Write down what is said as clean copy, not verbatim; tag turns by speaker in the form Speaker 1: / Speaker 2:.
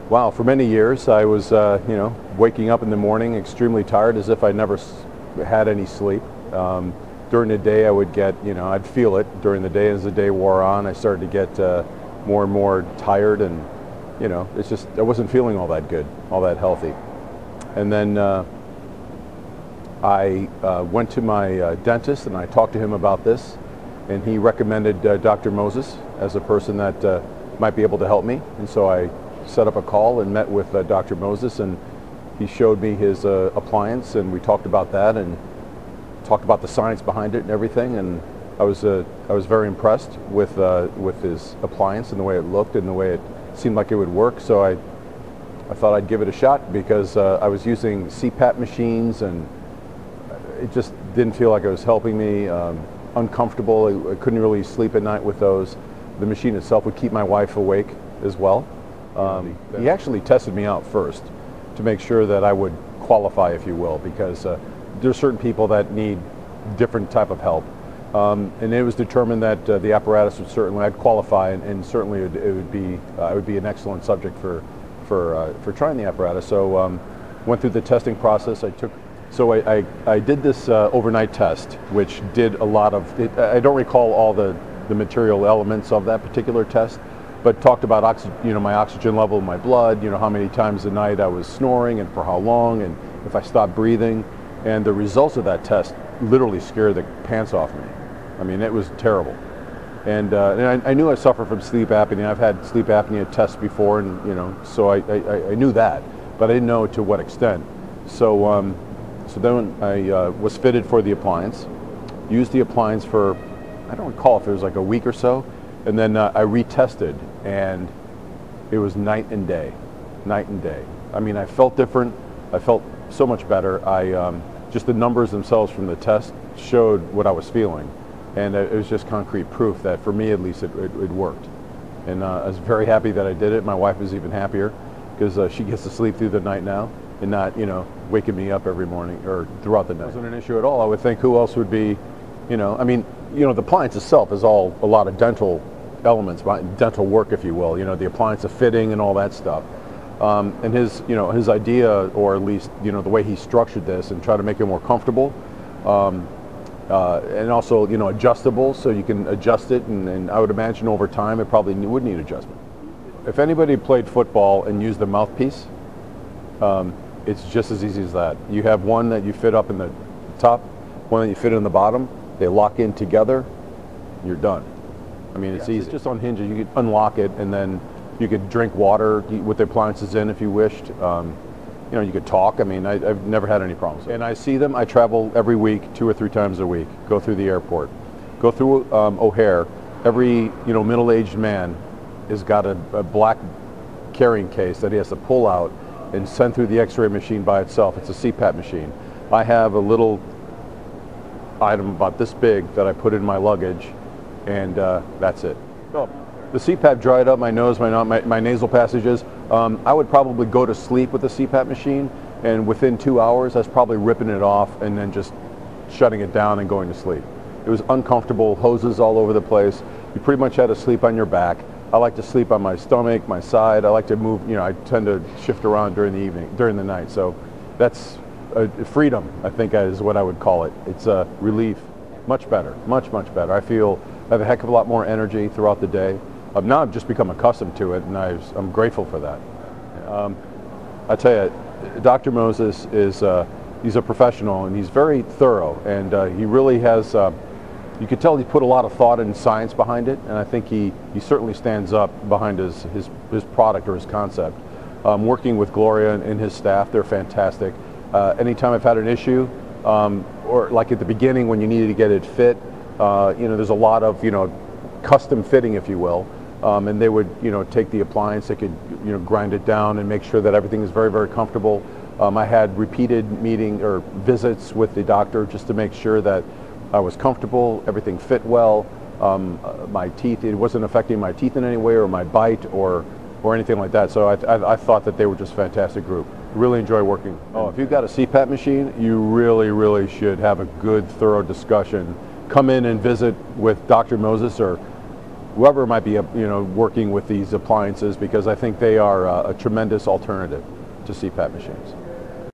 Speaker 1: Wow, for many years I was, waking up in the morning extremely tired, as if I never had any sleep. During the day I would get, I'd feel it during the day. As the day wore on, I started to get more and more tired, and it's just, I wasn't feeling all that good, all that healthy. And then I went to my dentist and I talked to him about this, and he recommended Dr. Moses as a person that might be able to help me. And so I set up a call and met with Dr. Moses, and he showed me his appliance, and we talked about that and talked about the science behind it and everything. And I was very impressed with his appliance and the way it looked and the way it seemed like it would work. So I thought I'd give it a shot, because I was using CPAP machines and it just didn't feel like it was helping me. Uncomfortable. I couldn't really sleep at night with those. The machine itself would keep my wife awake as well. He actually tested me out first to make sure that I would qualify, if you will, because there's certain people that need different type of help. And it was determined that the apparatus would certainly, I'd qualify, and certainly it would be an excellent subject for trying the apparatus. So went through the testing process. I did this overnight test, which did a lot of it. I don't recall all the material elements of that particular test, but talked about my oxygen level in my blood, how many times a night I was snoring and for how long, and if I stopped breathing. And the results of that test literally scared the pants off me. I mean, it was terrible. And I knew I suffered from sleep apnea. I've had sleep apnea tests before, and so I knew that, but I didn't know to what extent. So then I was fitted for the appliance, used the appliance for, I don't recall if it was like a week or so, and then I retested, and it was night and day, night and day. I mean, I felt different. I felt so much better. Just the numbers themselves from the test showed what I was feeling, and it was just concrete proof that, for me at least, it worked. And I was very happy that I did it. My wife was even happier, because she gets to sleep through the night now and not, waking me up every morning or throughout the night. It wasn't an issue at all. I would think, who else would be, the appliance itself is all a lot of dental elements, dental work, if you will. The appliance, the fitting, and all that stuff. And his idea, or at least the way he structured this and tried to make it more comfortable, and also adjustable, so you can adjust it. And I would imagine over time it probably would need adjustment. If anybody played football and used the mouthpiece, it's just as easy as that. You have one that you fit up in the top, one that you fit in the bottom. They lock in together. You're done. I mean, it's easy. It's just on hinges. You could unlock it, and then you could drink water with the appliances in if you wished. You could talk. I mean, I've never had any problems. And I see them. I travel every week, 2 or 3 times a week. Go through the airport. Go through O'Hare. Every middle-aged man has got a black carrying case that he has to pull out and send through the X-ray machine by itself. It's a CPAP machine. I have a little item about this big that I put in my luggage, and that's it. Oh. The CPAP dried up my nose, my nasal passages. I would probably go to sleep with the CPAP machine, and within 2 hours, I was probably ripping it off and then just shutting it down and going to sleep. It was uncomfortable, hoses all over the place. You pretty much had to sleep on your back. I like to sleep on my stomach, my side. I like to move, I tend to shift around during the night. So that's freedom, I think, is what I would call it. It's a relief. Much better, much, much better. I feel I have a heck of a lot more energy throughout the day. Now I've just become accustomed to it, and I'm grateful for that. I tell you, Dr. Moses he's a professional, and he's very thorough, and he really has, you could tell he put a lot of thought and science behind it, and I think he certainly stands up behind his product or his concept. Working with Gloria and his staff, they're fantastic. Anytime I've had an issue, or like at the beginning when you needed to get it fit, there's a lot of, custom fitting, if you will. And they would, take the appliance, they could, grind it down and make sure that everything is very, very comfortable. I had repeated visits with the doctor just to make sure that I was comfortable, everything fit well. My teeth, it wasn't affecting my teeth in any way, or my bite, or anything like that. So I thought that they were just a fantastic group. Really enjoy working. Oh, if you've got a CPAP machine, you really, really should have a good, thorough discussion. Come in and visit with Dr. Moses or whoever might be working with these appliances, because I think they are a tremendous alternative to CPAP machines.